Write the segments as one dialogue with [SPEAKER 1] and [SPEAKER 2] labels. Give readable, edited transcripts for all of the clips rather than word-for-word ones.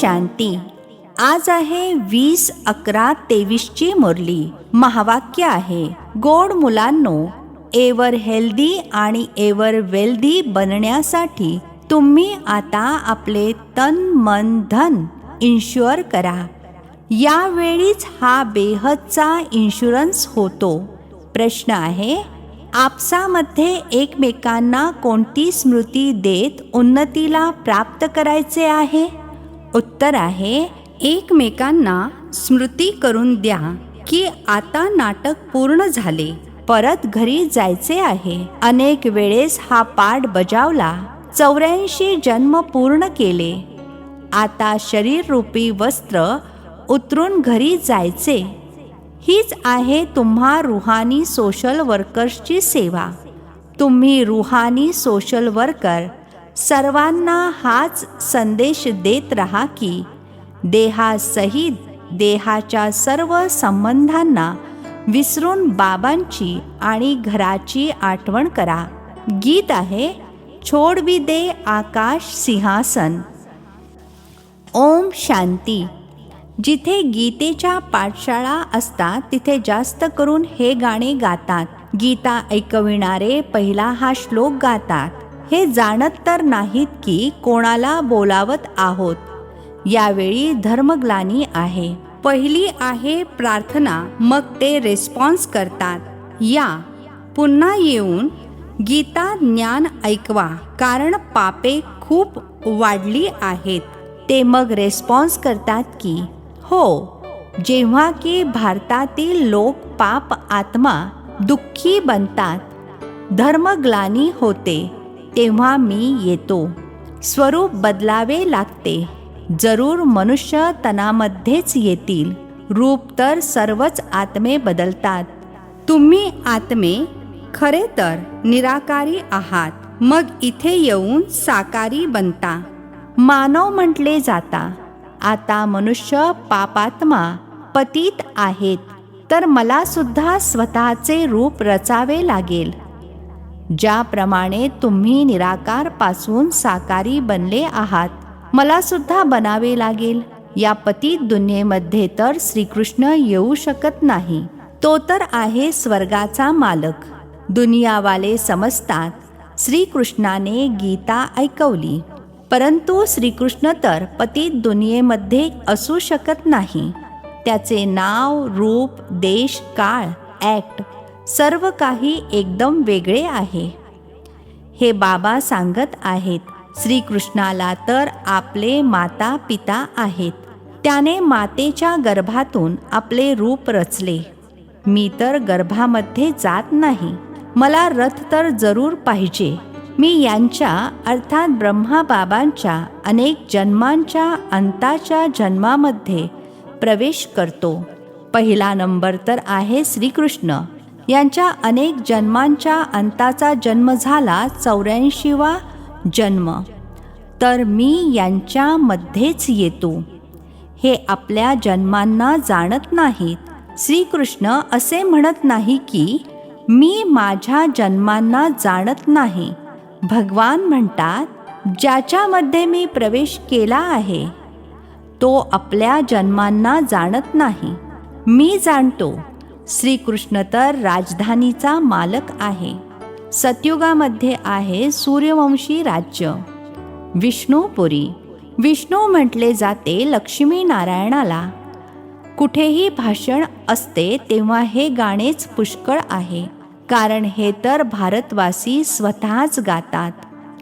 [SPEAKER 1] शांती. आज आहे 20/11/23 ची मुरली. महावाक्य आहे, गोड मुलांनो, एव्हर हेल्दी आणि एव्हर वेल्दी बनण्यासाठी तुम्ही आता आपले तन मन धन इन्शुअर करा. यावेळीच हा बेहदचा इन्शुरन्स होतो. प्रश्न आहे, आपसामध्ये एकमेकांना कोणती स्मृती देत उन्नतीला प्राप्त करायचे आहे? उत्तर आहे, एकमेकांना स्मृती करून द्या की आता नाटक पूर्ण झाले, परत घरी जायचे आहे. अनेक वेळेस हा पाठ बजावला, 84 जन्म पूर्ण केले. आता शरीर रूपी वस्त्र उतरून घरी जायचे. हीच आहे तुम्हा रुहानी सोशल वर्कर्सची सेवा. तुम्ही रुहानी सोशल वर्कर सर्वांना हाच संदेश देत राहा की देहासहित देहाच्या सर्व संबंधांना विसरून बाबांची आणि घराची आठवण करा. गीत आहे, छोड़ भी दे आकाश सिंहासन. ओम शांती. जिथे गीतेच्या पाठशाळा असतात तिथे जास्त करून हे गाणे गातात. गीता ऐकविणारे पहिला हा श्लोक गातात. हे जाणत तर नाहीत की कोणाला बोलावत आहोत. यावेळी धर्मग्लानी आहे. पहिली आहे प्रार्थना, मग ते रिस्पॉन्स करतात. या पुन्हा येऊन गीता ज्ञान ऐकवा, कारण पापे खूप वाढली आहेत. ते मग रिस्पॉन्स करतात की हो, जेव्हा की भारतातील लोक पाप आत्मा दुःखी बनतात, धर्मग्लानी होते, तेव्हा मी येतो. स्वरूप बदलावे लागते. जरूर मनुष्य तनामध्येच येतील. रूप तर सर्वच आत्मे बदलतात. तुम्ही आत्मे खरे तर निराकारी आहात, मग इथे येऊन साकारी बनता. मानव म्हटले जाता. आता मनुष्य पापात्मा पतित आहेत, तर मला सुद्धा स्वतःचे रूप रचावे लागेल. ज्याप्रमाणे तुम्ही निराकार पासून साकारी बनले आहात, मला सुद्धा बनावे लागेल. या पतित दुनियेमध्ये तर श्रीकृष्ण येऊ शकत नाही. तो तर आहे स्वर्गाचा मालक. दुनियावाले समजतात श्रीकृष्णाने गीता ऐकवली, परंतु श्रीकृष्ण तर पतित दुनियेमध्ये असू शकत नाही. त्याचे नाव, रूप, देश, काळ, ॲक्ट सर्व काही एकदम वेगळे आहे. हे बाबा सांगत आहेत. श्रीकृष्णाला तर आपले माता पिता आहेत. त्याने मातेच्या गर्भातून आपले रूप रचले. मी तर गर्भामध्ये जात नाही. मला रथ तर जरूर पाहिजे. मी यांच्या अर्थात ब्रह्मा बाबांच्या अनेक जन्मांच्या अंताच्या जन्मामध्ये प्रवेश करतो. पहिला नंबर तर आहे श्रीकृष्ण. यांच्या अनेक जन्मांच्या अंताचा जन्म झाला 84वा जन्म, तर मी यांच्यामध्येच येतो. हे आपल्या जन्मांना जाणत नाहीत. श्रीकृष्ण असे म्हणत नाही की मी माझ्या जन्मांना जाणत नाही. भगवान म्हणतात, ज्याच्यामध्ये मी प्रवेश केला आहे तो आपल्या जन्मांना जाणत नाही. मी जाणतो. श्रीकृष्ण तर राजधानीचा मालक आहे. सतयुगामध्ये आहे सूर्यवंशी राज्य, विष्णुपुरी. विष्णू म्हटले जाते लक्ष्मी नारायणाला. कुठेही भाषण असते तेव्हा हे गाणेच पुष्कळ आहे, कारण हे तर भारतवासी स्वतःच गातात.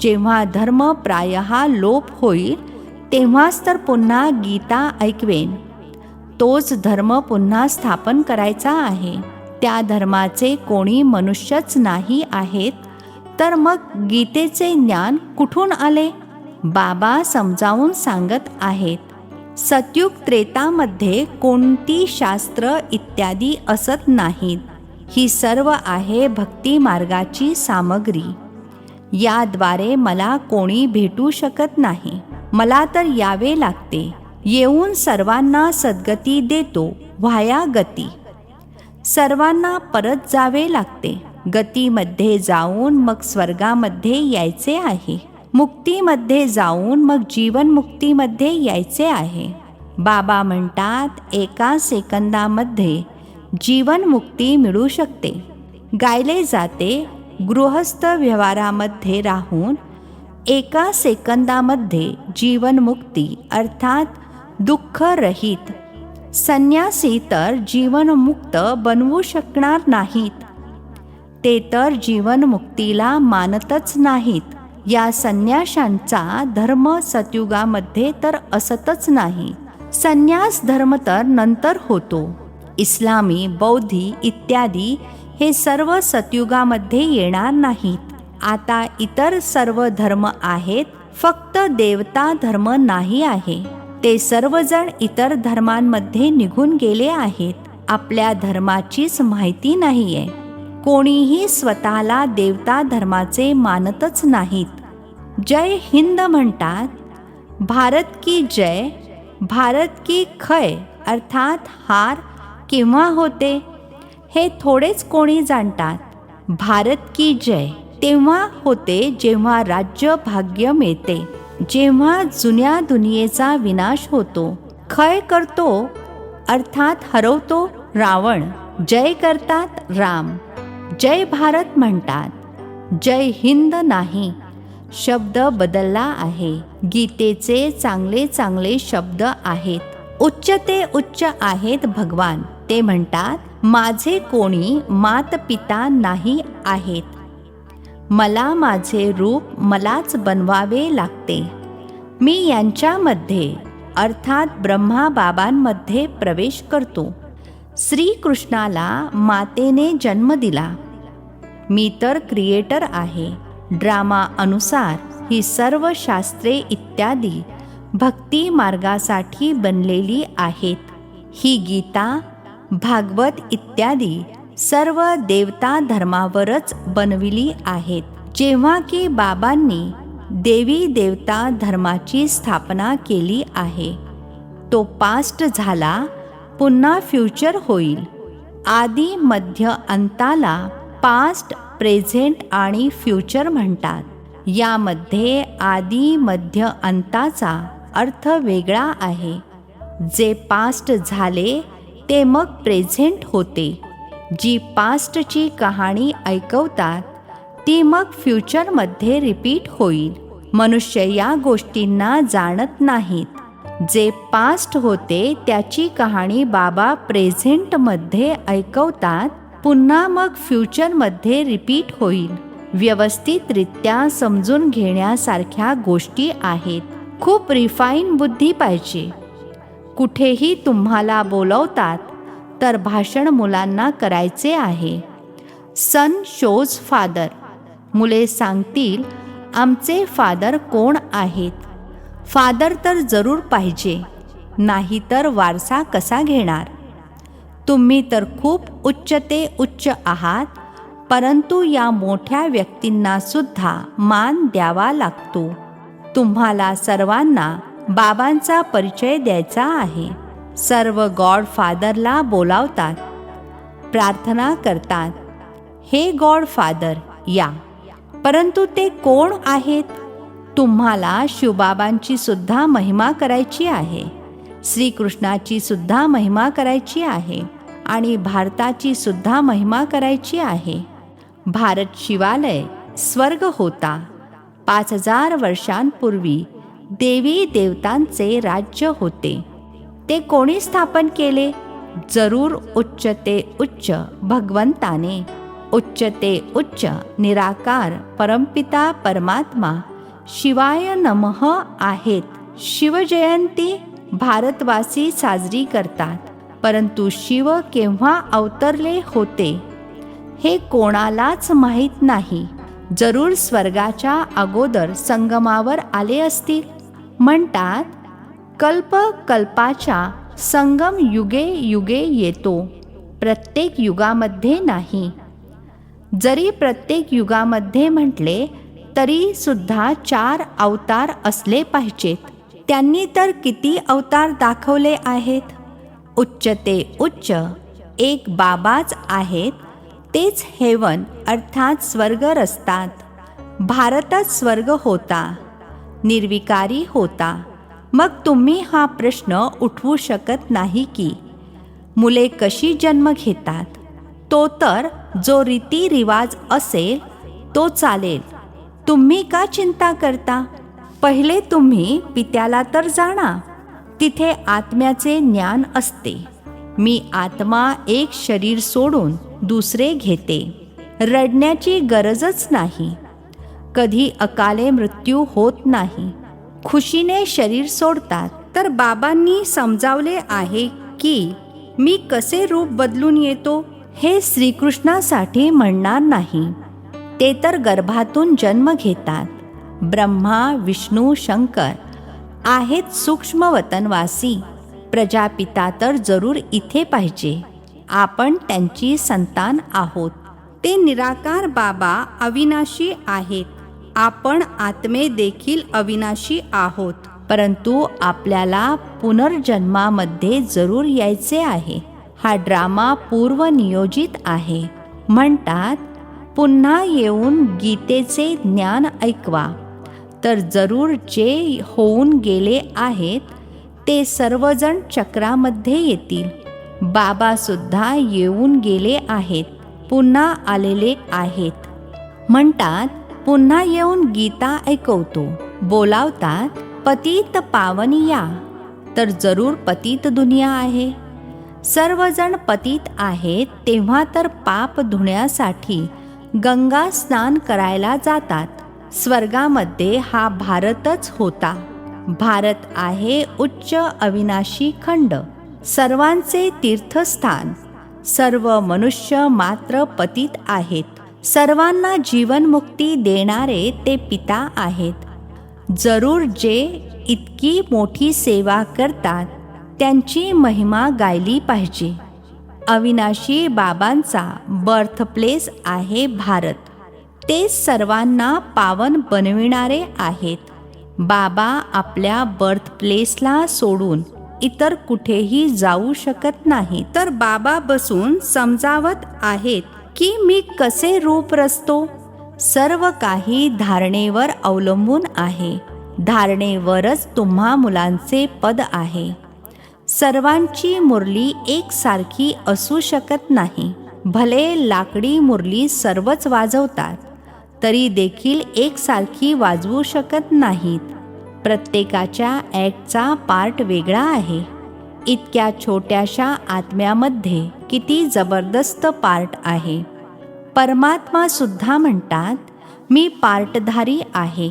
[SPEAKER 1] जेव्हा धर्म प्रायः लोप होईल तेव्हाच तर पुन्हा गीता ऐकवेन. तोच धर्म पुन्हा स्थापन करायचा आहे. त्या धर्माचे कोणी मनुष्यच नाही आहेत, तर मग गीतेचे ज्ञान कुठून आले? बाबा समजावून सांगत आहेत. सतयुग त्रेतामध्ये कोणती शास्त्र इत्यादी असत नाहीत. ही सर्व आहे भक्ती मार्गाची सामग्री. याद्वारे मला कोणी भेटू शकत नाही. मला तर यावे लागते. येऊन सर्वांना सद्गती देतो. व्हाया गती. सर्वांना परत जावे लागते. गतीमध्ये जाऊन मग स्वर्गामध्ये यायचे आहे. मुक्तीमध्ये जाऊन मग जीवनमुक्तीमध्ये यायचे आहे. बाबा म्हणतात, एका सेकंदामध्ये जीवनमुक्ती मिळू शकते. गायले जाते, गृहस्थ व्यवहारामध्ये राहून एका सेकंदामध्ये जीवनमुक्ती अर्थात दुःखरहित. संन्यासी तर जीवनमुक्त बनवू शकणार नाहीत. ते तर जीवनमुक्तीला मानतच नाहीत. या संन्याशांचा धर्म सतयुगामध्ये तर असतच नाही. संन्यास धर्म तर नंतर होतो. इस्लामी, बौद्धी इत्यादी हे सर्व सतयुगामध्ये येणार नाहीत. आता इतर सर्व धर्म आहेत, फक्त देवता धर्म नाही आहे. ते सर्वजण इतर धर्मांमध्ये निघून गेले आहेत. आपल्या धर्माचीच माहिती नाहीये. कोणीही स्वतःला देवता धर्माचे मानतच नाहीत. जय हिंद म्हणतात. भारत की जय, भारत की खय अर्थात हार केव्हा होते हे थोडेच कोणी जाणतात. भारत की जय तेव्हा होते जेव्हा राज्य भाग्य मिळते, जेव्हा जुन्या दुनियेचा विनाश होतो. खय करतो अर्थात हरवतो रावण. जय करतात राम. जय भारत म्हणतात, जय हिंद नाही. शब्द बदलला आहे. गीतेचे चांगले चांगले शब्द आहेत. उच्च ते उच्च आहेत भगवान. ते म्हणतात, माझे कोणी मात पिता नाही आहेत. मला माझे रूप मलाच बनवावे लागते. मी यांच्यामध्ये अर्थात ब्रह्मा बाबांमध्ये प्रवेश करतो. श्रीकृष्णाला मातेने जन्म दिला. मी तर क्रिएटर आहे. ड्रामा अनुसार ही सर्व शास्त्रे इत्यादी भक्ती मार्गासाठी बनलेली आहेत. ही गीता, भागवत इत्यादी सर्व देवता धर्मावरच बनविली आहेत. जेव्हा की बाबांनी देवी देवता धर्माची स्थापना केली आहे. तो पास्ट झाला, पुन्हा फ्युचर होईल. आदी मध्य अंताला पास्ट, प्रेझेंट आणि फ्युचर म्हणतात. यामध्ये आदी मध्य अंताचा अर्थ वेगळा आहे. जे पास्ट झाले ते मग प्रेझेंट होते. जी पास्टची कहाणी ऐकवतात ती मग फ्युचरमध्ये रिपीट होईल. मनुष्य या गोष्टींना जाणत नाहीत. जे पास्ट होते त्याची कहाणी बाबा प्रेझेंटमध्ये ऐकवतात, पुन्हा मग फ्युचरमध्ये रिपीट होईल. व्यवस्थितरित्या समजून घेण्यासारख्या गोष्टी आहेत. खूप रिफाईन बुद्धी पाहिजे. कुठेही तुम्हाला बोलवतात तर भाषण मुलांना करायचे आहे. सन शोज फादर. मुले सांगतील, आमचे फादर कोण आहेत. फादर तर जरूर पाहिजे, नाही तर वारसा कसा घेणार. तुम्ही तर खूप उच्च ते उच्च आहात, परंतु या मोठ्या व्यक्तींना सुद्धा मान द्यावा लागतो. तुम्हाला सर्वांना बाबांचा परिचय द्यायचा आहे. सर्व गॉड फादरला बोलावतात, प्रार्थना करतात, हे गॉड फादर या. परंतु ते कोण आहेत. तुम्हाला शिवबाबांची सुद्धा महिमा करायची आहे, श्रीकृष्णाची सुद्धा महिमा करायची आहे आणि भारताची सुद्धा महिमा करायची आहे. भारत शिवालय स्वर्ग होता. 5000 वर्षांपूर्वी देवी देवतांचे राज्य होते. ते कोणी स्थापन केले. जरूर उच्च ते उच्च भगवंताने. उच्च ते उच्च निराकार परमपिता परमात्मा शिवाय नमः आहेत. शिवजयंती भारतवासी साजरी करतात, परंतु शिव केव्हा अवतरले होते हे कोणालाच माहीत नाही. जरूर स्वर्गाच्या अगोदर संगमावर आले असतील. म्हणतात, कल्प कल्पाच्या संगम युगे युगे येतो, प्रत्येक युगामध्ये नाही. जरी प्रत्येक युगामध्ये म्हटले तरी सुद्धा 4 अवतार असले पाहिजेत. त्यांनी तर किती अवतार दाखवले आहेत. उच्च ते उच्च एक बाबाच आहेत. तेच हेवन अर्थात स्वर्ग रचतात. भारतच स्वर्ग होता. निर्विकारी होता. मग तुम्ही हा प्रश्न उठवू शकत नाही की मुले कशी जन्म घेतात. तो तर जो रीतिरिवाज असेल तो चालेल. तुम्ही का चिंता करता. पहिले तुम्ही पित्याला तर जाणा. तिथे आत्म्याचे ज्ञान असते. मी आत्मा एक शरीर सोडून दुसरे घेते. रडण्याची गरजच नाही. कधी अकाले मृत्यू होत नाही. खुशीने शरीर सोडतात. तर बाबांनी समजावले आहे की मी कसे रूप बदलून येतो हे श्रीकृष्णासाठी म्हणणार नाही. ते तर गर्भातून जन्म घेतात. ब्रह्मा विष्णू शंकर आहेत सूक्ष्म वतनवासी. प्रजापिता तर जरूर इथे पाहिजे. आपण त्यांची संतान आहोत. ते निराकार बाबा अविनाशी आहेत. आपण आत्मे देखील अविनाशी आहोत. परंतु आपल्याला पुनर्जन्मामध्ये जरूर यायचे आहे. हा ड्रामा पूर्वनियोजित आहे. म्हणतात पुन्हा येऊन गीतेचे ज्ञान ऐकवा. तर जरूर जे होऊन गेले आहेत ते सर्वजण चक्रामध्ये येतील. बाबासुद्धा येऊन गेले आहेत. पुन्हा आलेले आहेत. म्हणतात पुन्हा येऊन गीता ऐकवतो. बोलावतात पतित पावन या. तर जरूर पतित दुनिया आहे. सर्वजण पतित आहेत. तेव्हा तर पाप धुण्यासाठी गंगा स्नान करायला जातात. स्वर्गामध्ये हा भारतच होता. भारत आहे उच्च अविनाशी खंड. सर्वांचे तीर्थस्थान. सर्व मनुष्य मात्र पतित आहेत. सर्वांना जीवनमुक्ती देणारे ते पिता आहेत. जरूर जे इतकी मोठी सेवा करतात त्यांची महिमा गायली पाहिजे. अविनाशी बाबांचा बर्थ प्लेस आहे भारत. ते सर्वांना पावन बनविणारे आहेत. बाबा आपल्या बर्थ प्लेसला सोडून इतर कुठेही जाऊ शकत नाही. तर बाबा बसून समजावत आहेत की मी कसे रूप रचतो. सर्व काही धारणेवर अवलंबून आहे. धारणेवरच तुम्हा मुलांचे पद आहे. सर्वांची मुरली एकसारखी असू शकत नाही. भले लाकडी मुरली सर्वच वाजवतात तरी देखील एकसारखी वाजवू शकत नाहीत. प्रत्येकाच्या ॲक्टचा पार्ट वेगळा आहे. इतक्या छोट्याशा आत्म्यामध्ये किती जबरदस्त पार्ट आहे. परमात्मा सुद्धा म्हणतात मी पार्टधारी आहे.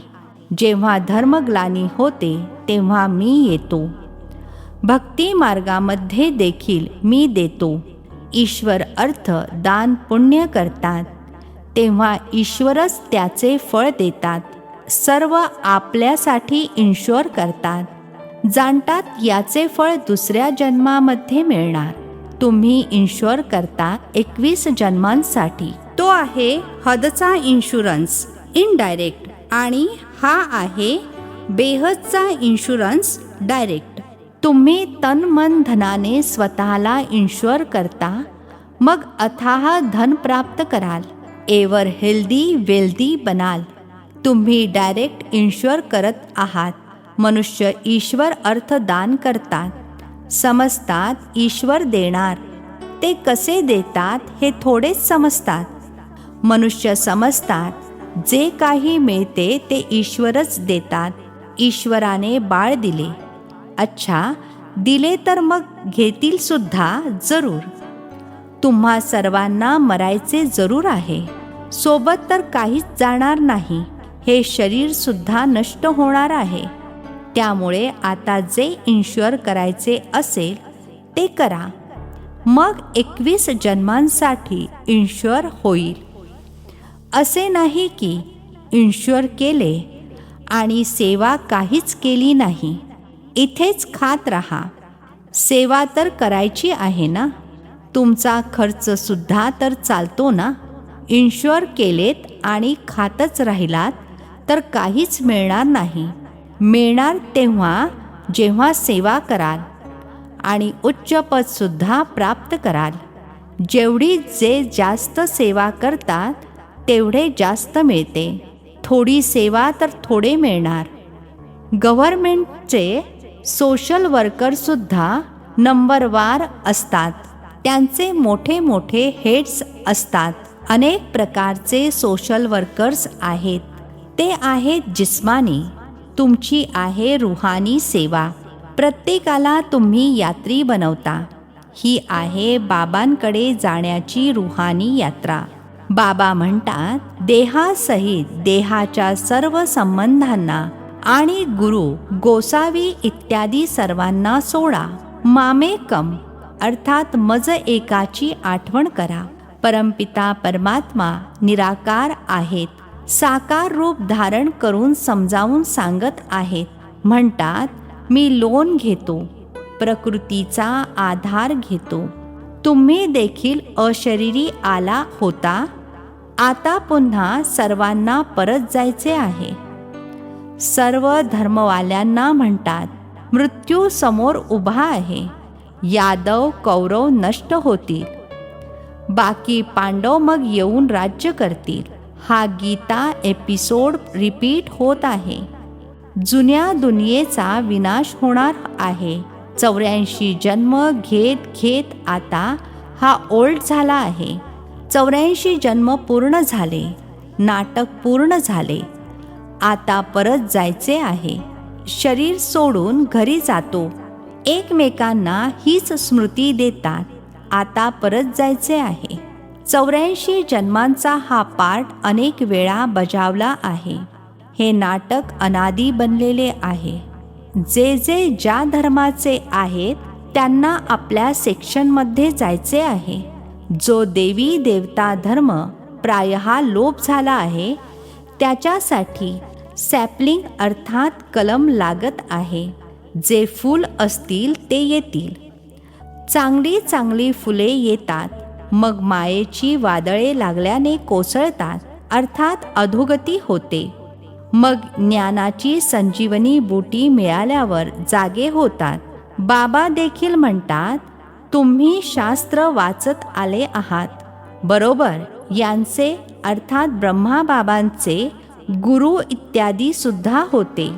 [SPEAKER 1] जेव्हा धर्मग्लानी होते तेव्हा मी येतो. भक्ती मार्गामध्ये देखील मी देतो. ईश्वर अर्थ दान पुण्य करतात तेव्हा ईश्वरच त्याचे फळ देतात. सर्व आपल्यासाठी इन्शुअर करतात. जाणतात याचे फळ दुसऱ्या जन्मामध्ये मिळणार. तुम्ही इन्शुअर करता 21 जन्मांसाठी. तो आहे हदचा इन्शुरन्स इनडायरेक्ट आणि हा आहे बेहदचा इन्शुरन्स डायरेक्ट. तुम्ही तन मन धनाने स्वतःला इन्शुअर करता. मग अथाह धन प्राप्त कराल. एवर हेल्दी वेल्दी बनाल. तुम्ही डायरेक्ट इन्शुअर करत आहात. मनुष्य ईश्वर अर्थ दान करतात. समजतात ईश्वर देणार. ते कसे देतात हे थोडेच समजतात. मनुष्य समजतात जे काही मिळते ते ईश्वरच देतात. ईश्वराने बाळ दिले. अच्छा दिले तर मग घेतील सुद्धा जरूर. तुम्हा सर्वांना मरायचे जरूर आहे. सोबत तर काहीच जाणार नाही. हे शरीर सुद्धा नष्ट होणार आहे. त्यामुळे आता जे इन्शुअर करायचे असेल ते करा. मग 21 जन्मांसाठी इन्शुअर होईल. असे नाही की इन्शुअर केले आणि सेवा काहीच केली नाही. इथेच खात राहा. सेवा तर करायची आहे ना. तुमचा खर्च सुद्धा तर चालतो ना. इन्शुअर केलेत आणि खातच राहिलात तर काहीच मिळणार नाही. मिळणार तेव्हा जेव्हा सेवा कराल आणि उच्च पद सुद्धा प्राप्त कराल. जेवढी जे जास्त सेवा करतात तेवढे जास्त मिळते. थोडी सेवा तर थोडे मिळणार. गव्हर्मेंटचे सोशल वर्करसुद्धा नंबरवार असतात. त्यांचे मोठे मोठे हेड्स असतात. अनेक प्रकारचे सोशल वर्कर्स आहेत. ते आहेत जिस्मानी, तुमची आहे रूहानी सेवा. प्रत्येकाला तुम्ही यात्री बनवता. ही आहे बाबांकडे जाण्याची रूहानी यात्रा. बाबा म्हणतात, देहासहित देहाच्या सर्व संबंधांना आणि गुरु गोसावी इत्यादी सर्वांना सोडा. मामेकम अर्थात मज एकाची आठवण करा. परमपिता परमात्मा निराकार आहेत. साकार रूप धारण करून समजावून सांगत आहेत. म्हणतात, मी लोन घेतो, प्रकृतीचा आधार घेतो. तुम्ही देखील अशरीरी आला होता. आता पुन्हा सर्वांना परत जायचे आहे. सर्व धर्मवाल्यांना म्हणतात, मृत्यू समोर उभा आहे. यादव कौरव नष्ट होतील, बाकी पांडव मग येऊन राज्य करतील. हा गीता एपिसोड रिपीट होत आहे. जुन्या दुनियेचा विनाश होणार आहे. 84 जन्म घेत घेत आता हा ओल्ड झाला आहे. 84 जन्म पूर्ण झाले. नाटक पूर्ण झाले. आता परत जायचे आहे. शरीर सोडून घरी जातो. एकमेकांना हीच स्मृती देतात. आता परत जायचे आहे. 84 जन्मांचा हा पार्ट अनेक वेळा बजावला आहे. हे नाटक अनादी बनलेले आहे. जे जे ज्या धर्माचे आहेत त्यांना आपल्या सेक्शनमध्ये जायचे आहे. जो देवी देवता धर्म प्रायः लोप झाला आहे त्याच्यासाठी सॅपलिंग अर्थात कलम लागत आहे. जे फूल असतील ते येतील. चांगली चांगली फुले येतात, मग मायेची वादळे लागल्याने कोसळतात, अर्थात अधोगती होते. मग ज्ञानाची संजीवनी बूटी मिळाल्यावर जागे होतात. बाबा देखील म्हणतात, तुम्ही शास्त्र वाचत आले आहात. बरोबर, यांचे अर्थात ब्रह्माबाबांचे गुरु इत्यादी सुद्धा होते.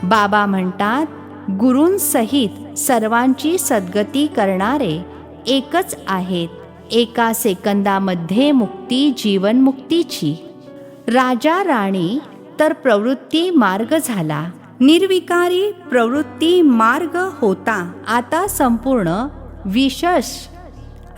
[SPEAKER 1] बाबा म्हणतात, गुरूंसहित सर्वांची सद्गती करणारे एकच आहेत. एका सेकंदामध्ये मुक्ती जीवनमुक्तीची. राजा राणी तर प्रवृत्ती मार्ग झाला. निर्विकारी प्रवृत्ती मार्ग होता. आता संपूर्ण विशेष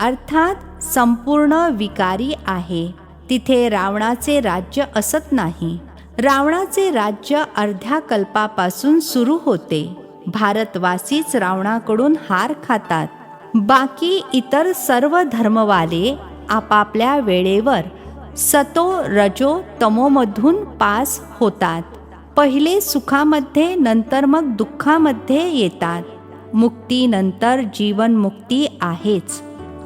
[SPEAKER 1] अर्थात संपूर्ण विकारी आहे. तिथे रावणाचे राज्य असत नाही. रावणाचे राज्य अर्ध्या कल्पापासून सुरू होते. भारतवासीच रावणाकडून हार खातात. बाकी इतर सर्व धर्मवाले आपापल्या वेळेवर सतो रजो तमोमधून पास होतात. पहिले सुखामध्ये, नंतर मग दुःखामध्ये येतात. मुक्तीनंतर जीवनमुक्ती आहेच.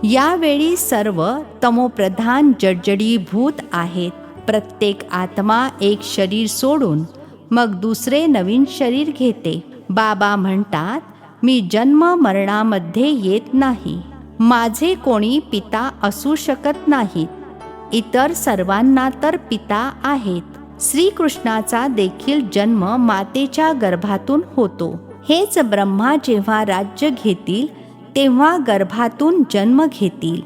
[SPEAKER 1] यावेळी सर्व तमोप्रधान जडजडीभूत आहेत. प्रत्येक आत्मा एक शरीर सोडून मग दुसरे नवीन शरीर घेते. बाबा म्हणतात, मी जन्म मरणामध्ये येत नाही. माझे कोणी पिता असू शकत नाहीत. इतर सर्वांना तर पिता आहेत. श्रीकृष्णाचा देखील जन्म मातेच्या गर्भातून होतो. हेच ब्रह्मा जेव्हा राज्य घेतील तेव्हा गर्भातून जन्म घेतील.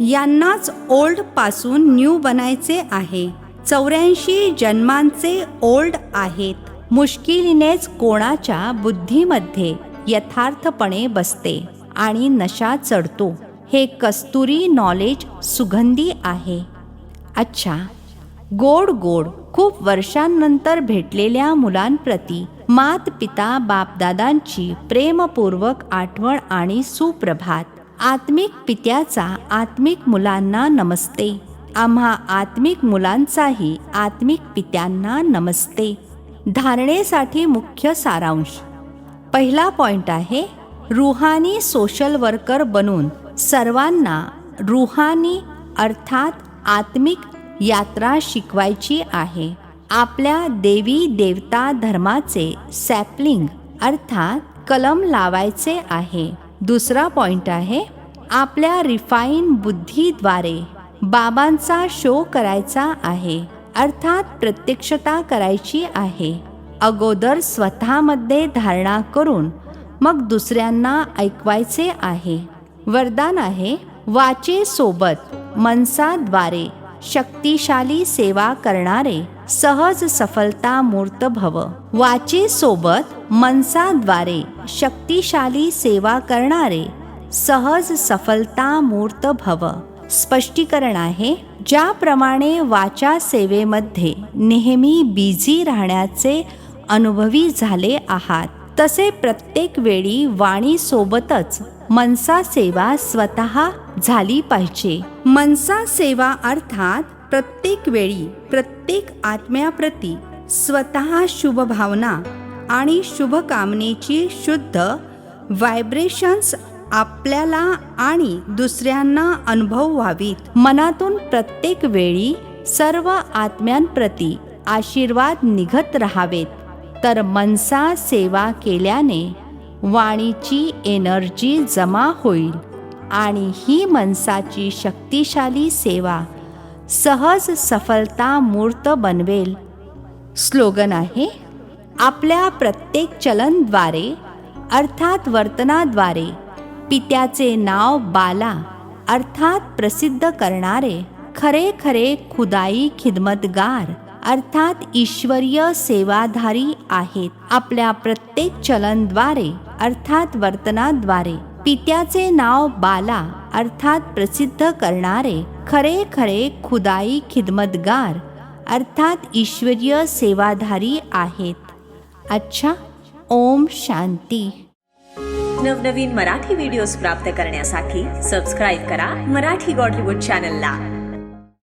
[SPEAKER 1] यांनाच ओल्ड पासून न्यू बनायचे आहे. 84 जन्मांचे ओल्ड आहेत. मुश्किलीनेच कोणाच्या बुद्धीमध्ये यथार्थपणे बसते आणि नशा चढतो. हे कस्तुरी नॉलेज सुगंधी आहे. अच्छा, गोड गोड खूप वर्षांनंतर भेटलेल्या मुलांप्रती मात पिता बापदादांची प्रेमपूर्वक आठवण आणि सुप्रभात. आत्मिक पित्याचा आत्मिक मुलांना नमस्ते. आम्हा आत्मिक मुलांचाही आत्मिक पित्यांना नमस्ते. धारणेसाठी मुख्य सारांश. पहिला पॉइंट आहे, रूहानी सोशल वर्कर बनून सर्वांना रूहानी अर्थात आत्मिक यात्रा शिकवायची आहे. आपल्या देवी देवता धर्माचे सॅपलिंग अर्थात कलम लावायचे आहे. दुसरा पॉइंट आहे, आपल्या रिफाईन बुद्धीद्वारे बाबांचा शो करायचा आहे, अर्थात प्रत्यक्षता करायची आहे. अगोदर स्वतःमध्ये धारणा करून मग दुसऱ्यांना ऐकवायचे आहे. वरदान आहे, वाचेसोबत मनसाद्वारे शक्तिशाली सेवा करणारे सहज सफलता मूर्त भव. वाचेसोबत मनसाद्वारे शक्तिशाली सेवा करणारे सहज सफलता मूर्त भव. स्पष्टीकरण आहे, ज्याप्रमाणे वाचा सेवेमध्ये नेहमी बिझी राहण्याचे अनुभवी झाले आहात, तसे प्रत्येक वेळी वाणीसोबतच मनसा सेवा स्वतः झाली पाहिजे. मनसा सेवा अर्थात प्रत्येक वेळी प्रत्येक आत्म्याप्रती स्वतः शुभ भावना आणि शुभकामनेची शुद्ध व्हायब्रेशन्स आपल्याला आणि दुसऱ्यांना अनुभव व्हावीत. मनातून प्रत्येक वेळी सर्व आत्म्यांप्रती आशीर्वाद निघत राहावेत. तर मनसा सेवा केल्याने वाणीची एनर्जी जमा होईल आणि ही मनसाची शक्तिशाली सेवा सहज सफलता मूर्त बनवेल. स्लोगन आहे, आपल्या प्रत्येक चलनद्वारे अर्थात वर्तनाद्वारे पित्याचे नाव बाला अर्थात प्रसिद्ध करणारे खरे खरे खुदाई खिदमतगार अर्थात ईश्वरीय सेवाधारी आहेत. आपल्या प्रत्येक चलनद्वारे अर्थात वर्तनाद्वारे पित्याचे नाव बाला अर्थात प्रसिद्ध करणारे खरे खरे खुदाई खिदमतगार अर्थात ईश्वरीय सेवाधारी आहेत. अच्छा, ओम शांती.
[SPEAKER 2] नवनवीन मराठी व्हिडिओज प्राप्त करण्यासाठी सबस्क्राईब करा मराठी गॉड रिपोर्ट चॅनलला.